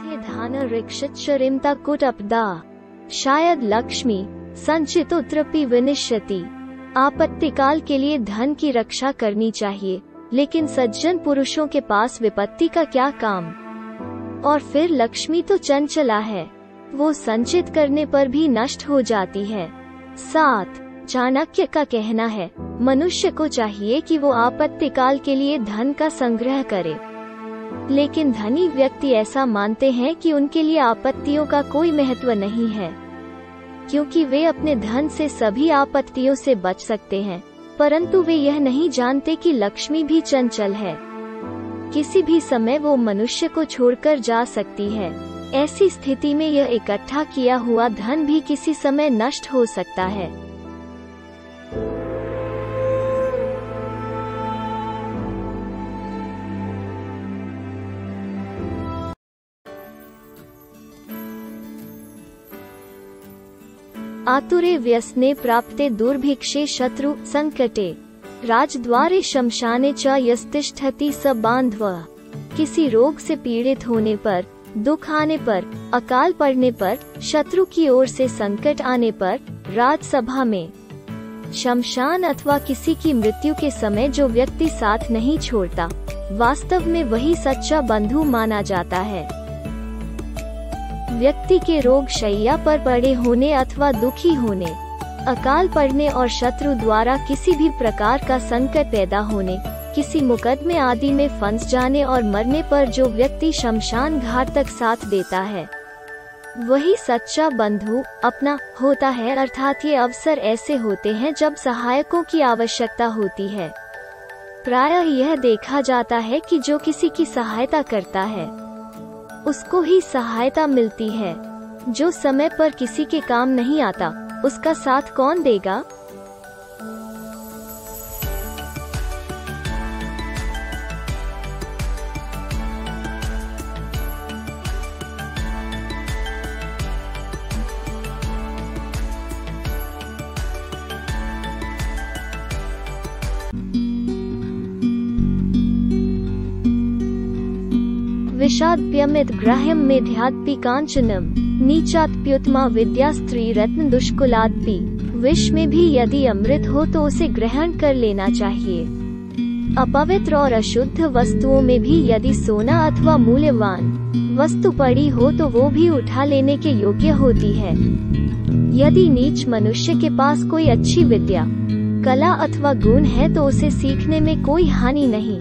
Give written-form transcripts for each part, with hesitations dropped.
स्थे धान ऋक्षरिमता कुटअपदा शायद लक्ष्मी संचितोत्रपि विनिश्यति। आपत्तिकाल के लिए धन की रक्षा करनी चाहिए, लेकिन सज्जन पुरुषों के पास विपत्ति का क्या काम। और फिर लक्ष्मी तो चंचला है, वो संचित करने पर भी नष्ट हो जाती है। 7. चाणक्य का कहना है, मनुष्य को चाहिए कि वो आपत्तिकाल के लिए धन का संग्रह करे, लेकिन धनी व्यक्ति ऐसा मानते हैं कि उनके लिए आपत्तियों का कोई महत्व नहीं है, क्योंकि वे अपने धन से सभी आपत्तियों से बच सकते हैं। परंतु वे यह नहीं जानते कि लक्ष्मी भी चंचल है, किसी भी समय वो मनुष्य को छोड़कर जा सकती है। ऐसी स्थिति में यह इकट्ठा किया हुआ धन भी किसी समय नष्ट हो सकता है। आतुरे व्यसने प्राप्ते दुर्भिक्षे शत्रु संकटे राजद्वारे शमशाने च यस्तिष्ठति स बांधवः। किसी रोग से पीड़ित होने पर, दुख आने पर, अकाल पड़ने पर, शत्रु की ओर से संकट आने पर, राजसभा में, शमशान अथवा किसी की मृत्यु के समय जो व्यक्ति साथ नहीं छोड़ता, वास्तव में वही सच्चा बंधु माना जाता है। व्यक्ति के रोग शैया पर पड़े होने अथवा दुखी होने, अकाल पड़ने और शत्रु द्वारा किसी भी प्रकार का संकट पैदा होने, किसी मुकदमे आदि में फंस जाने और मरने पर जो व्यक्ति शमशान घाट तक साथ देता है, वही सच्चा बंधु अपना होता है। अर्थात ये अवसर ऐसे होते हैं जब सहायकों की आवश्यकता होती है। प्रायः यह देखा जाता है कि जो किसी की सहायता करता है, उसको ही सहायता मिलती है। जो समय पर किसी के काम नहीं आता, उसका साथ कौन देगा। विषाद्यमित ग्राह्यम मेध्यात्पि कांचनम नीचात्प्युत्मा विद्या स्त्री रत्न दुष्कुलाद्पि। विष में भी यदि अमृत हो तो उसे ग्रहण कर लेना चाहिए। अपवित्र और अशुद्ध वस्तुओं में भी यदि सोना अथवा मूल्यवान वस्तु पड़ी हो तो वो भी उठा लेने के योग्य होती है। यदि नीच मनुष्य के पास कोई अच्छी विद्या, कला अथवा गुण है तो उसे सीखने में कोई हानि नहीं।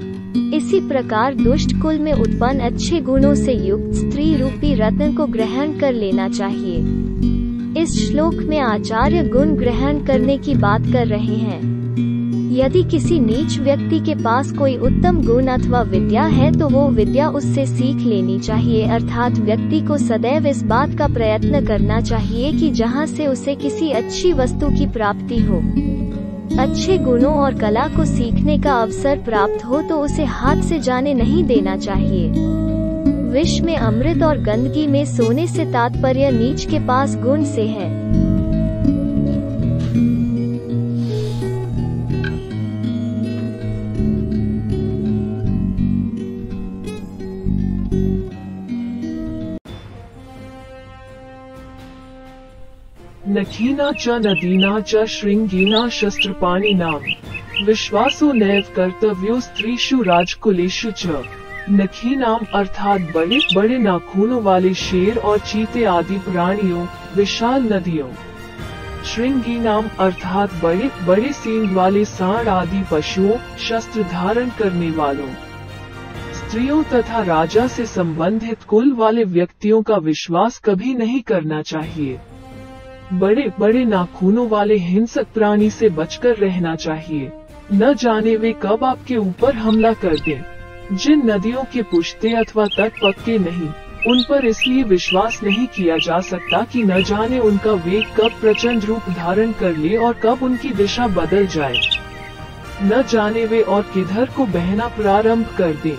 इसी प्रकार दुष्ट कुल में उत्पन्न अच्छे गुणों से युक्त स्त्री रूपी रत्न को ग्रहण कर लेना चाहिए। इस श्लोक में आचार्य गुण ग्रहण करने की बात कर रहे हैं। यदि किसी नीच व्यक्ति के पास कोई उत्तम गुण अथवा विद्या है तो वो विद्या उससे सीख लेनी चाहिए। अर्थात व्यक्ति को सदैव इस बात का प्रयत्न करना चाहिए कि जहाँ से उसे किसी अच्छी वस्तु की प्राप्ति हो, अच्छे गुणों और कला को सीखने का अवसर प्राप्त हो तो उसे हाथ से जाने नहीं देना चाहिए। विष में अमृत और गंदगी में सोने से तात्पर्य नीच के पास गुण से है। नखीना च नदीना च श्रृंगीना शस्त्रपाणिनाम विश्वासो नैव कर्तव्यो स्त्रीषु राजकुलेषु च। नखीनाम अर्थात बड़े बड़े नाखूनों वाले शेर और चीते आदि प्राणियों, विशाल नदियों। श्रृंगीनाम अर्थात बड़े बड़े सींग वाले सांड आदि पशुओं, शस्त्र धारण करने वालों, स्त्रियों तथा राजा से संबंधित कुल वाले व्यक्तियों का विश्वास कभी नहीं करना चाहिए। बड़े बड़े नाखूनों वाले हिंसक प्राणी से बचकर रहना चाहिए। न जाने वे कब आपके ऊपर हमला कर दें। जिन नदियों के पुश्ते अथवा तट पक्के नहीं, उन पर इसलिए विश्वास नहीं किया जा सकता कि न जाने उनका वेग कब प्रचंड रूप धारण कर ले और कब उनकी दिशा बदल जाए। न जाने वे और किधर को बहना प्रारंभ कर दें।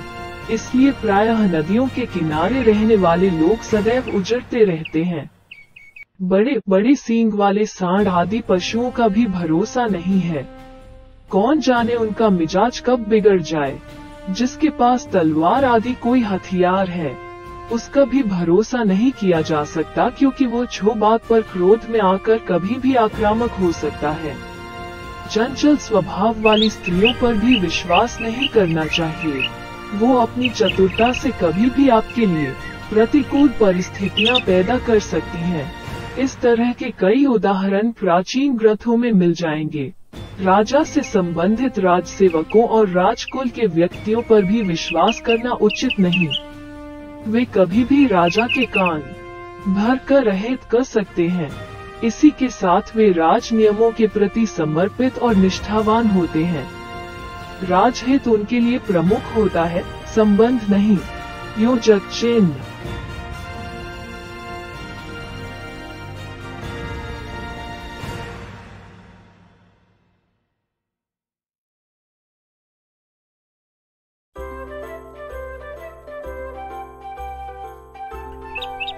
इसलिए प्रायः नदियों के किनारे रहने वाले लोग सदैव उजड़ते रहते हैं। बड़े बड़े सींग वाले सांड आदि पशुओं का भी भरोसा नहीं है। कौन जाने उनका मिजाज कब बिगड़ जाए। जिसके पास तलवार आदि कोई हथियार है, उसका भी भरोसा नहीं किया जा सकता, क्योंकि वो छो बात पर क्रोध में आकर कभी भी आक्रामक हो सकता है। चंचल स्वभाव वाली स्त्रियों पर भी विश्वास नहीं करना चाहिए। वो अपनी चतुरता से कभी भी आपके लिए प्रतिकूल परिस्थितियां पैदा कर सकती हैं। इस तरह के कई उदाहरण प्राचीन ग्रंथों में मिल जाएंगे। राजा से संबंधित राजसेवकों और राजकुल के व्यक्तियों पर भी विश्वास करना उचित नहीं। वे कभी भी राजा के कान भर कर रहित कर सकते हैं। इसी के साथ वे राज नियमों के प्रति समर्पित और निष्ठावान होते हैं। राजहित उनके लिए प्रमुख होता है, संबंध नहीं। योजक चिन्ह।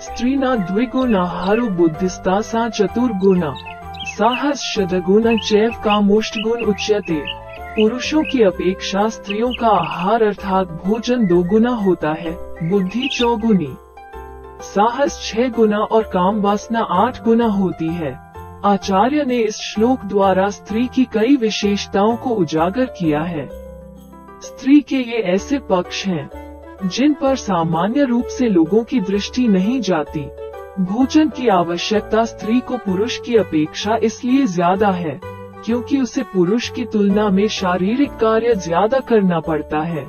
स्त्रीना द्विगुणा हारो बुद्धिस्ता सा चतुर्गुणा साहस शतगुण चैव कामोष्टगुण उच्यते। पुरुषों की अपेक्षा स्त्रियों का आहार अर्थात भोजन 2 गुना होता है, बुद्धि 4 गुनी, साहस 6 गुना और काम वासना 8 गुना होती है। आचार्य ने इस श्लोक द्वारा स्त्री की कई विशेषताओं को उजागर किया है। स्त्री के ये ऐसे पक्ष हैं जिन पर सामान्य रूप से लोगों की दृष्टि नहीं जाती। भोजन की आवश्यकता स्त्री को पुरुष की अपेक्षा इसलिए ज्यादा है क्योंकि उसे पुरुष की तुलना में शारीरिक कार्य ज्यादा करना पड़ता है।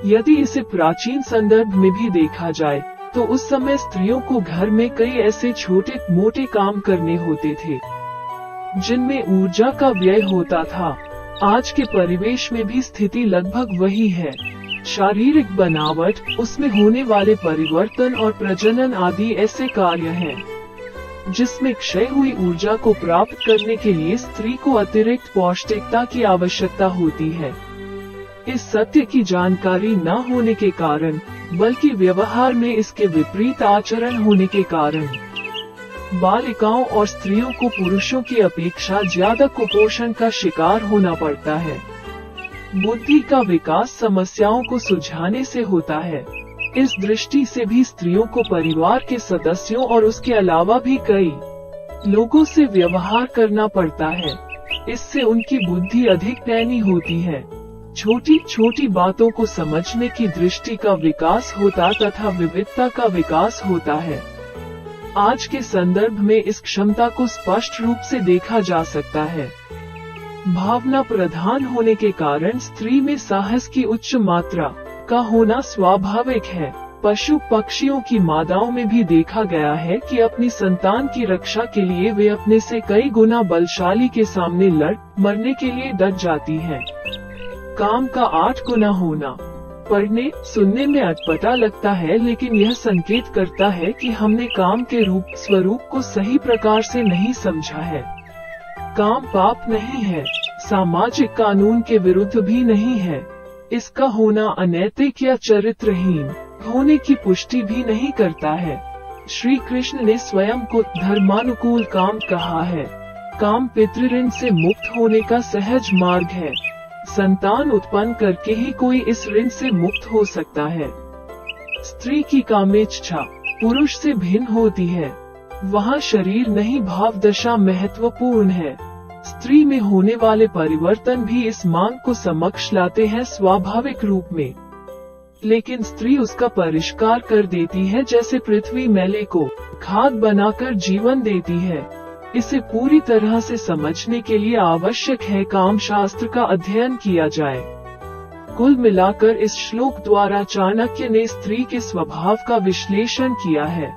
यदि इसे प्राचीन संदर्भ में भी देखा जाए तो उस समय स्त्रियों को घर में कई ऐसे छोटे मोटे काम करने होते थे जिनमें ऊर्जा का व्यय होता था। आज के परिवेश में भी स्थिति लगभग वही है। शारीरिक बनावट, उसमें होने वाले परिवर्तन और प्रजनन आदि ऐसे कार्य हैं जिसमें क्षय हुई ऊर्जा को प्राप्त करने के लिए स्त्री को अतिरिक्त पौष्टिकता की आवश्यकता होती है। इस सत्य की जानकारी न होने के कारण, बल्कि व्यवहार में इसके विपरीत आचरण होने के कारण बालिकाओं और स्त्रियों को पुरुषों की अपेक्षा ज्यादा कुपोषण का शिकार होना पड़ता है। बुद्धि का विकास समस्याओं को सुलझाने से होता है। इस दृष्टि से भी स्त्रियों को परिवार के सदस्यों और उसके अलावा भी कई लोगों से व्यवहार करना पड़ता है। इससे उनकी बुद्धि अधिक पैनी होती है। छोटी छोटी बातों को समझने की दृष्टि का विकास होता तथा विविधता का विकास होता है। आज के संदर्भ में इस क्षमता को स्पष्ट रूप से देखा जा सकता है। भावना प्रधान होने के कारण स्त्री में साहस की उच्च मात्रा का होना स्वाभाविक है। पशु पक्षियों की मादाओं में भी देखा गया है कि अपनी संतान की रक्षा के लिए वे अपने से कई गुना बलशाली के सामने लड़ मरने के लिए डट जाती हैं। काम का 8 गुना होना पढ़ने सुनने में अटपटा लगता है, लेकिन यह संकेत करता है कि हमने काम के स्वरूप को सही प्रकार से नहीं समझा है। काम पाप नहीं है, सामाजिक कानून के विरुद्ध भी नहीं है। इसका होना अनैतिक या चरित्रहीन होने की पुष्टि भी नहीं करता है। श्री कृष्ण ने स्वयं को धर्मानुकूल काम कहा है। काम पितृऋण से मुक्त होने का सहज मार्ग है। संतान उत्पन्न करके ही कोई इस ऋण से मुक्त हो सकता है। स्त्री की कामेच्छा पुरुष से भिन्न होती है। वहाँ शरीर नहीं भाव दशा महत्वपूर्ण है। स्त्री में होने वाले परिवर्तन भी इस मांग को समक्ष लाते हैं स्वाभाविक रूप में, लेकिन स्त्री उसका परिष्कार कर देती है, जैसे पृथ्वी मैले को खाद बनाकर जीवन देती है। इसे पूरी तरह से समझने के लिए आवश्यक है काम शास्त्र का अध्ययन किया जाए। कुल मिलाकर इस श्लोक द्वारा चाणक्य ने स्त्री के स्वभाव का विश्लेषण किया है।